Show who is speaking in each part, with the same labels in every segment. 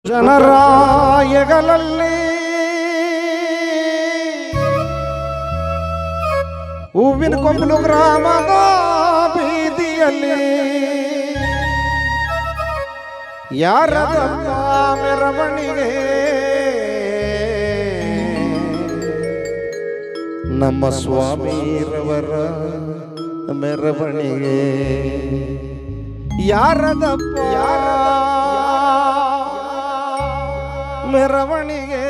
Speaker 1: ಜನರಾಯಗಳಲ್ಲಿ ಹೂವಿನ ಕೊಂಬಲು ಗ್ರಾಮದ ಬೀದಿಯಲ್ಲಿ ಯಾರದಪ್ಪ ಮೆರವಣಿಗೆ ನಮ್ಮ ಸ್ವಾಮಿರವರ ಮೆರವಣಿಗೆ ಯಾರದಪ್ಪ ಮೆರವಣಿಗೆ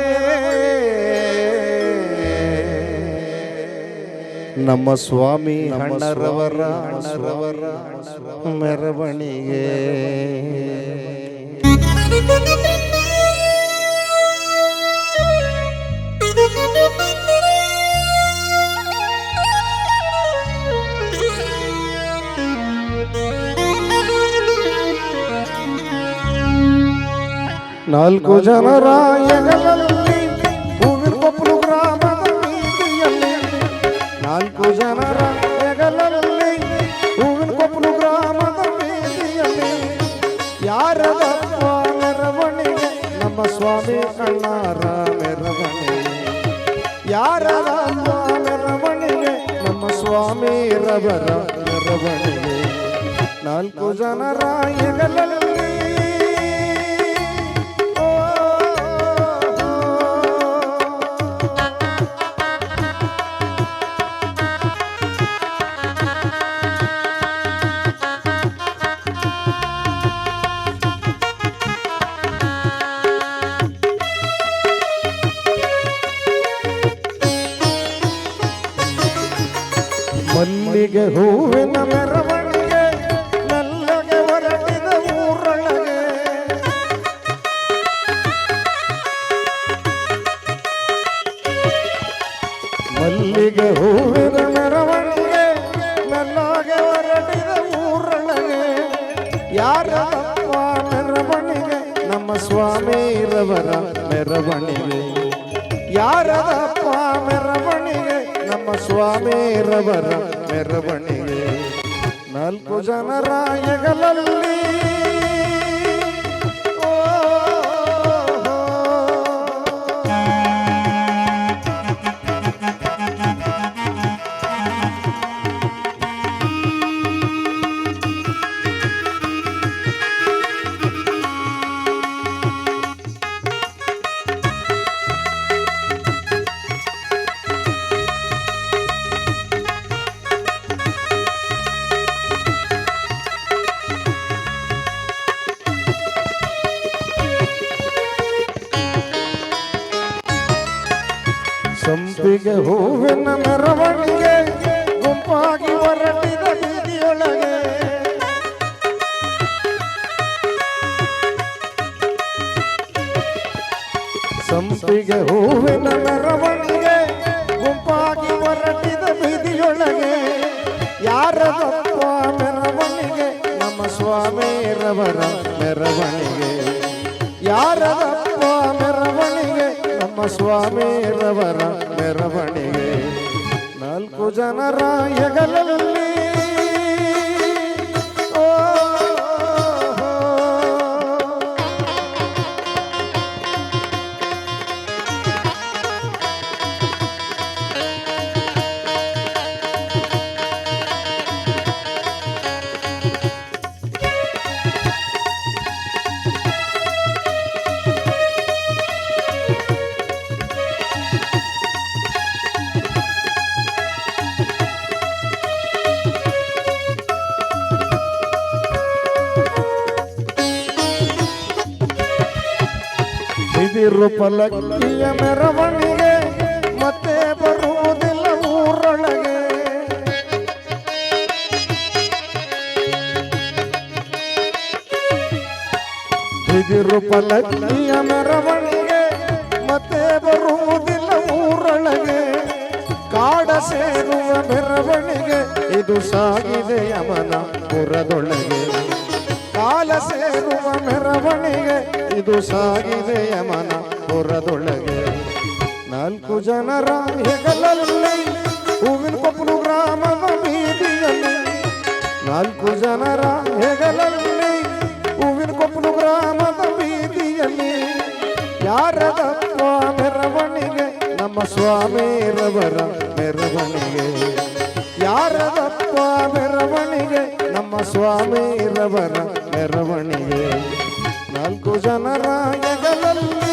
Speaker 1: ನಮ್ಮ ಸ್ವಾಮಿ ಅಣ್ಣರವರ ಮೆರವಣಿಗೆ. ನಾಲ್ಕು ಜನರ ಎಗಲಲ್ಲಿ ಹೂವಿನ ಕೊಪ್ಪಲು ಗ್ರಾಮದ ಬೀದಿಯಲ್ಲಿ ನಾಲ್ಕು ಜನರ ಎಗಲಲ್ಲಿ ಹೂವಿನ ಕೊಪ್ಪಲು ಗ್ರಾಮದ ಬೀದಿಯಲ್ಲಿ ಯಾರದಪ್ಪ ಮೆರವಣಿಗೆ ನಮ್ಮ ಸ್ವಾಮಿ ಅಣ್ಣಾರ ಮೆರವಣಿಗೆ. ಯಾರದಪ್ಪ ಮೆರವಣಿಗೆ ನಮ್ಮ ಸ್ವಾಮಿ ರವರ ಮೆರವಣಿಗೆ. ನಾಲ್ಕು ಜನರ ಎಗಲಲ್ಲಿ ಮಲ್ಲಿಗೆ ಹೂವಿನ ಮೆರವಣಿಗೆ ನಲ್ಲಗೆ ಹೊರಟಿದ ಊರೊಳಗೆ. ಮಲ್ಲಿಗೆ ಹೂವಿನ ಮೆರವಣಿಗೆ ನಲ್ಲಗೆ ಹೊರಟಿದ ಊರೊಳಗೆ ಯಾರದಪ್ಪ ಮೆರವಣಿಗೆ ನಮ್ಮ ಸ್ವಾಮಿರವರ ಮೆರವಣಿಗೆ. ಯಾರದಪ್ಪ ಮೆರವಣಿಗೆ ನಮ್ಮ ಸ್ವಾಮಿರವರ ಮೆರವಣಿಗೆ. ನಾಲ್ಕು ಜನರ ಎಗಲಲ್ಲಿ ಸಂಪಿಗೆ ಹೂವಿನ ಮೆರವಣಿಗೆ ಗುಂಪಾಗಿ ಹೊರಟಿದ ಬೀದಿಯೊಳಗೆ. ಸಂಪಿಗೆ ಹೂವಿನ ಮೆರವಣಿಗೆ ಗುಂಪಾಗಿ ಹೊರಟಿದ ಬೀದಿಯೊಳಗೆ ಯಾರದಪ್ಪ ಮೆರವಣಿಗೆ ನಮ್ಮ ಸ್ವಾಮಿರವರ ಮೆರವಣಿಗೆ. ಯಾರದಪ್ಪ ಮೆರವಣಿಗೆ ನಮ್ಮ ಸ್ವಾಮಿರವರ ಮೆರವಣಿಗೆ. ನಾಲ್ಕು ಜನರ ಎಗಲಲ್ಲಿ ಬಿದಿರು ಪಲ್ಲಕ್ಕಿಯ ಮೆರವಣಿಗೆ ಮತ್ತೆ ಬರುವುದಿಲ್ಲ ಊರೊಳಗೆ. ಬಿದಿರು ಪಲ್ಲಕ್ಕಿಯ ಮೆರವಣಿಗೆ ಮತ್ತೆ ಬರುವುದಿಲ್ಲ ಊರೊಳಗೆ. ಕಾಡ ಸೇರುವ ಮೆರವಣಿಗೆ ಇದು ಸಾಗಿದೆ ಯಮನ ಪುರದೊಳಗೆ. ಕಾಲ ಸೇರುವ ಮೆರವಣಿಗೆ ಇದು ಸಾಗಿದೆ ಯಮನ ಪುರದೊಳಗೆ. ನಾಲ್ಕು ಜನರ ಹೆಗಲಲ್ಲಿ ಹೂವಿನ ಕೊಪ್ಪಲು ಗ್ರಾಮದ ಬೀದಿಯಲ್ಲಿ ನಾಲ್ಕು ಜನರ ಹೆಗಲಲ್ಲಿ ಹೂವಿನ ಕೊಪ್ಪಲು ಗ್ರಾಮದ ಬೀದಿಯಲ್ಲಿ ಯಾರದಪ್ಪ ಮೆರವಣಿಗೆ ನಮ್ಮ ಸ್ವಾಮಿರವರ ಮೆರವಣಿಗೆ ಯಾರದಪ್ಪ ಮೆರವಣಿಗೆ ನಮ್ಮ ಸ್ವಾಮಿರವರ ಮೆರವಣಿಗೆ ನಾಲ್ಕು ಜನರ ಹೆಗಲಲ್ಲಿ